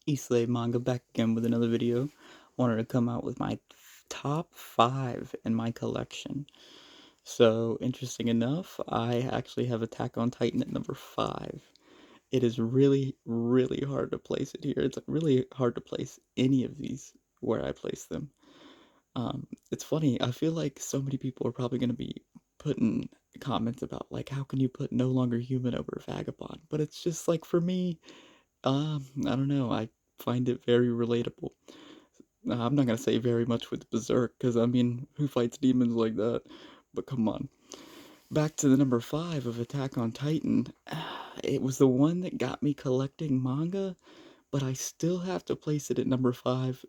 Islay Manga back again with another video. Wanted to come out with my top 5 in my collection. So, interesting enough, I actually have Attack on Titan at number 5. It is really, really hard to place it here. It's really hard to place any of these where I place them. It's funny, I feel like so many people are probably going to be putting comments about, like, how can you put No Longer Human over Vagabond? But it's just like, for me, I don't know. I find it very relatable. I'm not gonna say very much with Berserk, because I mean, who fights demons like that? But come on. Back to the number 5 of Attack on Titan. It was the one that got me collecting manga, but I still have to place it at number 5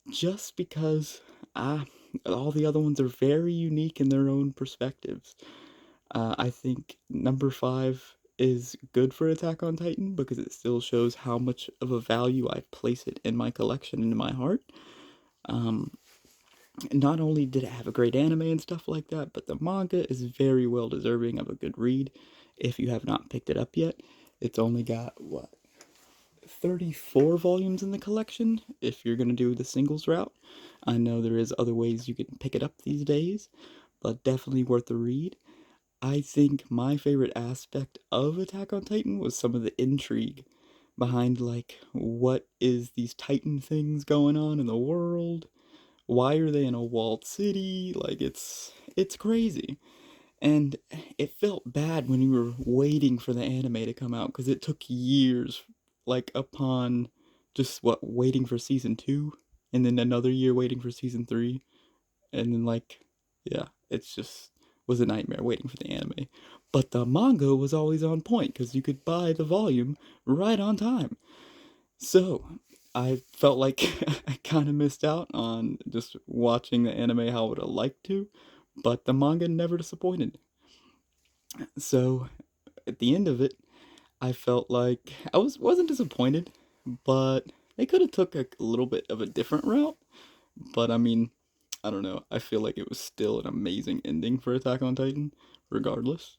just because ah, all the other ones are very unique in their own perspectives. I think number 5 is good for Attack on Titan because it still shows how much of a value I place it in my collection and in my heart. Um, Not only did it have a great anime and stuff like that, but the manga is very well deserving of a good read. If you have not picked it up yet, it's only got, what, 34 volumes in the collection if you're going to do the singles route. I know there is other ways you can pick it up these days, but definitely worth a read. I think my favorite aspect of Attack on Titan was some of the intrigue behind, like, what is these Titan things going on in the world? Why are they in a walled city? Like, it's crazy. And it felt bad when you were waiting for the anime to come out because it took years, like, upon just what, waiting for season 2 and then another year waiting for season 3, and then, like, yeah, it's just was a nightmare waiting for the anime. But the manga was always on point because you could buy the volume right on time. So I felt like I kind of missed out on just watching the anime how I would have liked to, but the manga never disappointed. So at the end of it, I felt like I wasn't disappointed, but they could have took a little bit of a different route. But I mean, I don't know. I feel like it was still an amazing ending for Attack on Titan, regardless.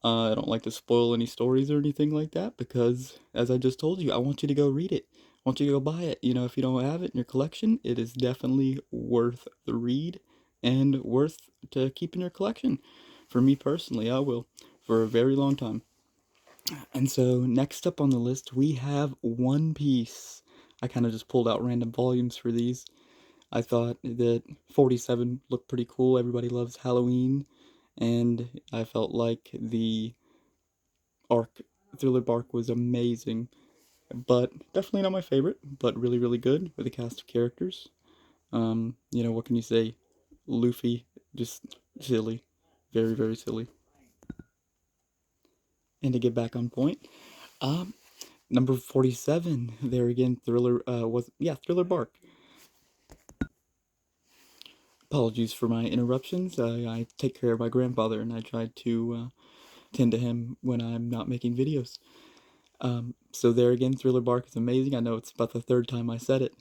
I don't like to spoil any stories or anything like that because, as I just told you, I want you to go read it. I want you to go buy it. You know, if you don't have it in your collection, it is definitely worth the read and worth to keep in your collection. For me personally, I will for a very long time. And so, next up on the list, we have One Piece. I kind of just pulled out random volumes for these. I thought that 47 looked pretty cool. Everybody loves Halloween. And I felt like the arc, Thriller Bark, was amazing. But definitely not my favorite, but really, really good with a cast of characters. What can you say? Luffy, just silly. Very, very silly. And to get back on point, um, number 47, there again, Thriller Bark. Apologies for my interruptions. I take care of my grandfather and I try to tend to him when I'm not making videos. So there again, Thriller Bark is amazing. I know it's about the third time I said it.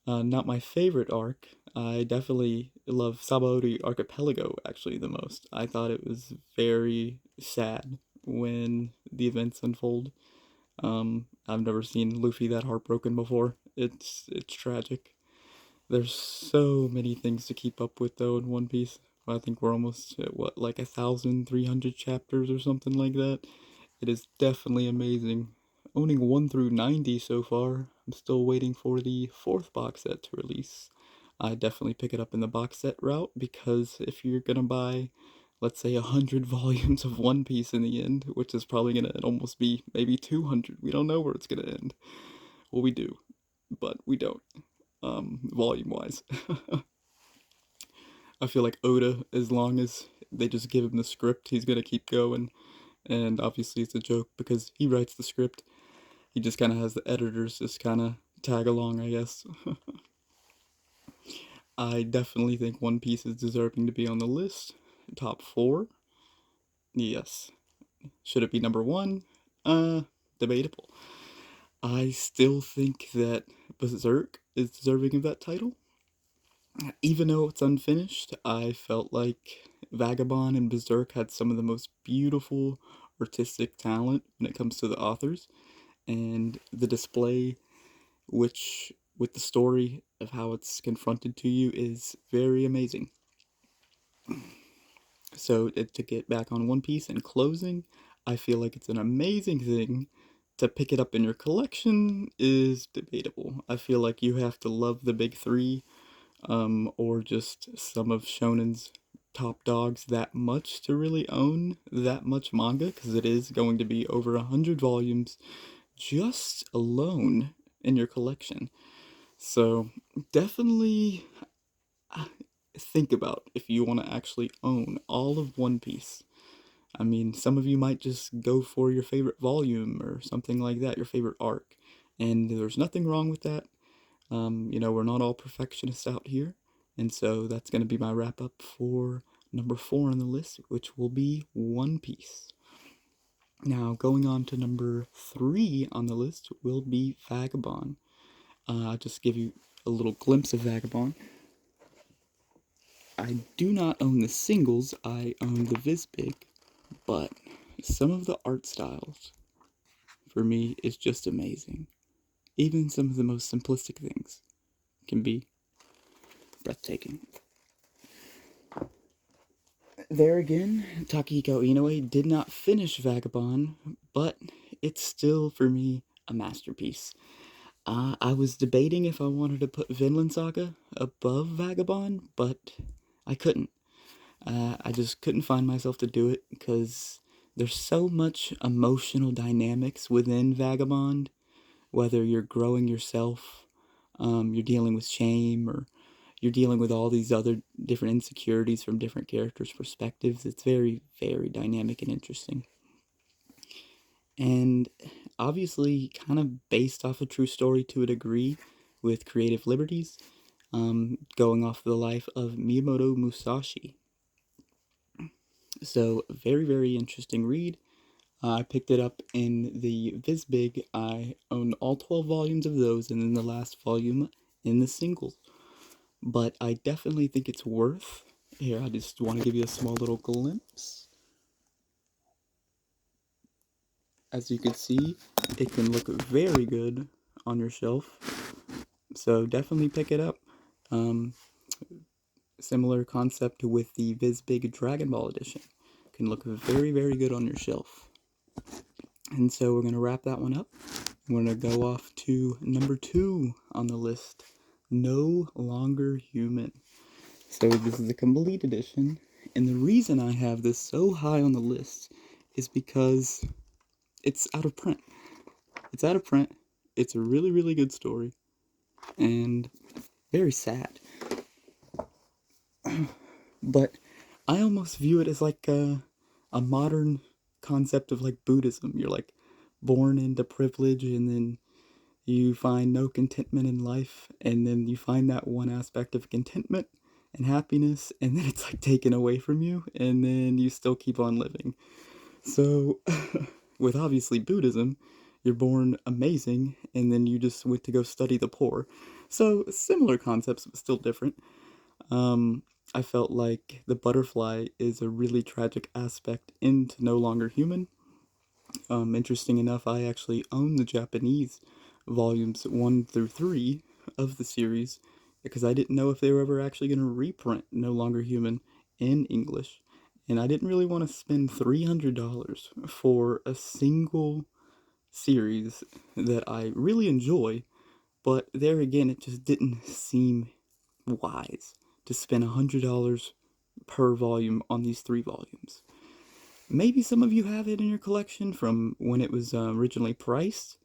Not my favorite arc. I definitely love Sabaody Archipelago actually the most. I thought it was very sad when the events unfold. I've never seen Luffy that heartbroken before. It's tragic. There's so many things to keep up with though in One Piece. I think we're almost at what, like 1,300 chapters or something like that. It is definitely amazing. Owning 1 through 90 so far. I'm still waiting for the fourth box set to release. I definitely pick it up in the box set route because if you're gonna buy, let's say, 100 volumes of One Piece in the end, which is probably gonna almost be maybe 200, we don't know where it's gonna end. Well, we do, but we don't, volume wise. I feel like Oda, as long as they just give him the script, he's gonna keep going. And obviously, it's a joke because he writes the script. He just kind of has the editors just kind of tag along, I guess. I definitely think One Piece is deserving to be on the list. Top 4? Yes. Should it be number 1? Debatable. I still think that Berserk is deserving of that title. Even though it's unfinished, I felt like Vagabond and Berserk had some of the most beautiful artistic talent when it comes to the authors, and the display which, with the story of how it's confronted to you, is very amazing. So, to get back on One Piece and closing, I feel like it's an amazing thing. To pick it up in your collection is debatable. I feel like you have to love the big three, or just some of Shonen's top dogs that much to really own that much manga, because it is going to be over 100 volumes just alone in your collection. So definitely think about if you want to actually own all of One Piece. I mean, some of you might just go for your favorite volume or something like that, your favorite arc. And there's nothing wrong with that. We're not all perfectionists out here. And so that's going to be my wrap up for number 4 on the list, which will be One Piece. Now, going on to number 3 on the list will be Vagabond. I'll just give you a little glimpse of Vagabond. I do not own the singles, I own the Visbig, but some of the art styles for me is just amazing. Even some of the most simplistic things can be breathtaking. There again, Takehiko Inoue did not finish Vagabond, but it's still, for me, a masterpiece. I was debating if I wanted to put Vinland Saga above Vagabond, but I couldn't. I just couldn't find myself to do it because there's so much emotional dynamics within Vagabond, whether you're growing yourself, you're dealing with shame, or you're dealing with all these other different insecurities from different characters' perspectives. It's very, very dynamic and interesting. And obviously, kind of based off a true story to a degree, with creative liberties, going off the life of Miyamoto Musashi. So, very, very interesting read. I picked it up in the Visbig. I own all 12 volumes of those, and then the last volume in the singles. But I definitely think it's worth. Here, I just want to give you a small little glimpse. As you can see, it can look very good on your shelf. So definitely pick it up. Similar concept with the Visbig Dragon Ball edition. Can look very, very good on your shelf. And so we're going to wrap that one up. We're going to go off to number 2 on the list, No Longer Human. So this is a complete edition, and the reason I have this so high on the list is because it's out of print. It's out of print. It's a really, really good story, and very sad. But I almost view it as like a modern concept of like Buddhism. You're like born into privilege, and then you find no contentment in life, and then you find that one aspect of contentment and happiness, and then it's like taken away from you, and then you still keep on living. So, with obviously Buddhism, you're born amazing, and then you just went to go study the poor. So, similar concepts, but still different. I felt like the butterfly is a really tragic aspect into No Longer Human. Interesting enough, I actually own the Japanese volumes 1 through 3 of the series because I didn't know if they were ever actually going to reprint No Longer Human in English. And I didn't really want to spend $300 for a single series that I really enjoy, but there again, it just didn't seem wise to spend $100 per volume on these 3 volumes. Maybe some of you have it in your collection from when it was originally priced.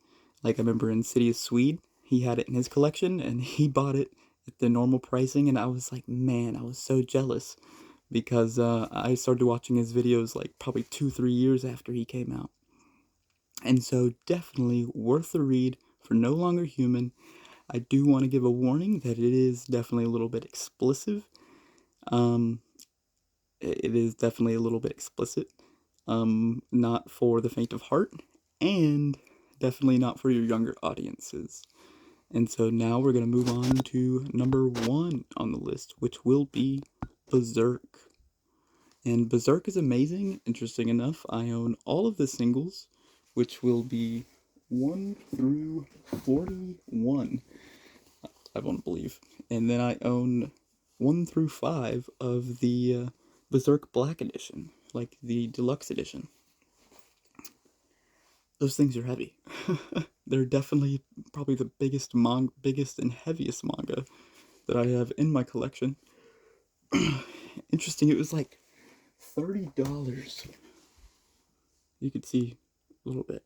Like I remember Insidious Swede, he had it in his collection and he bought it at the normal pricing, and I was like, man, I was so jealous because I started watching his videos like probably 2-3 years after he came out. And so definitely worth the read for No Longer Human. I do want to give a warning that it is definitely a little bit explicit. It is definitely a little bit explicit. Not for the faint of heart, and definitely not for your younger audiences. And so now we're going to move on to number 1 on the list, which will be Berserk. And Berserk is amazing. Interesting enough, I own all of the singles, which will be 1 through 41, I want to believe. And then I own 1 through 5 of the Berserk Black Edition, like the deluxe edition. Those things are heavy. They're definitely probably the biggest and heaviest manga that I have in my collection. Interesting, it was like $30. You could see a little bit.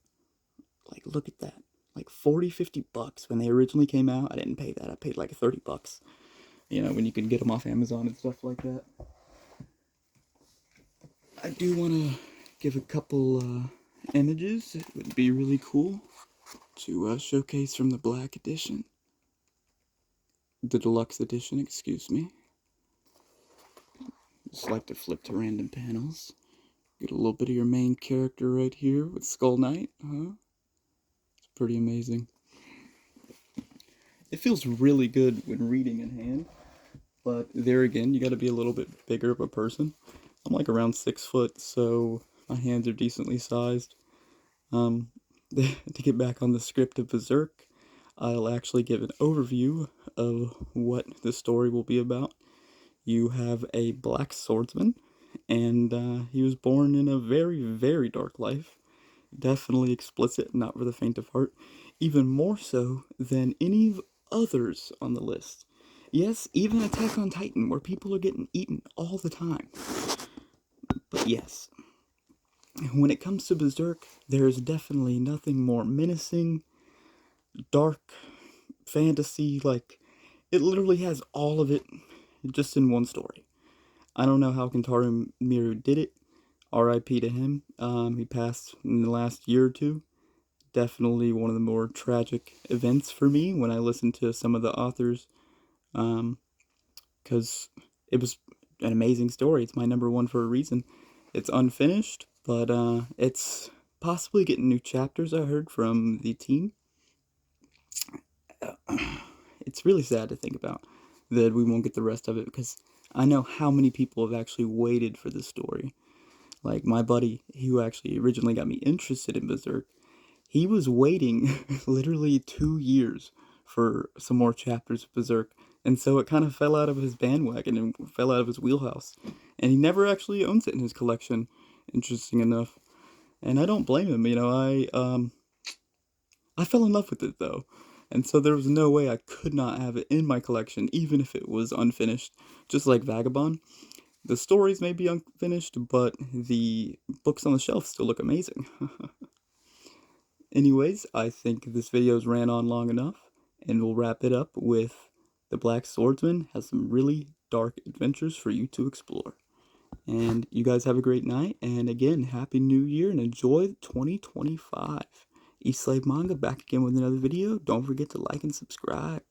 Like, look at that. Like 40-50 bucks when they originally came out. I didn't pay that. I paid like 30 bucks. You know, when you can get them off Amazon and stuff like that. I do want to give a couple images. It would be really cool to showcase from the Black Edition. The Deluxe Edition, excuse me. Just like to flip to random panels. Get a little bit of your main character right here with Skull Knight, huh? It's pretty amazing. It feels really good when reading in hand, but there again, you gotta be a little bit bigger of a person. I'm like around 6 foot, so my hands are decently sized. To get back on the script of Berserk, I'll actually give an overview of what the story will be about. You have a black swordsman, and he was born in a very, very dark life. Definitely explicit, not for the faint of heart. Even more so than any others on the list. Yes, even Attack on Titan, where people are getting eaten all the time. But yes, when it comes to Berserk, there's definitely nothing more menacing, dark, fantasy, like, it literally has all of it just in one story. I don't know how Kentaro Miura did it. R.I.P. to him. He passed in the last year or two. Definitely one of the more tragic events for me when I listened to some of the authors, because it was an amazing story. It's my #1 for a reason. It's unfinished, but it's possibly getting new chapters, I heard from the team. It's really sad to think about that we won't get the rest of it, because I know how many people have actually waited for this story. Like my buddy, who actually originally got me interested in Berserk, he was waiting literally 2 years for some more chapters of Berserk, and so it kind of fell out of his bandwagon and fell out of his wheelhouse. And he never actually owns it in his collection, interesting enough. And I don't blame him, you know, I fell in love with it though. And so there was no way I could not have it in my collection, even if it was unfinished, just like Vagabond. The stories may be unfinished, but the books on the shelf still look amazing. Anyways, I think this video's ran on long enough, and we'll wrap it up with the Black Swordsman has some really dark adventures for you to explore. And you guys have a great night, and again, Happy New Year, and enjoy 2025. East Slave Manga back again with another video. Don't forget to like and subscribe.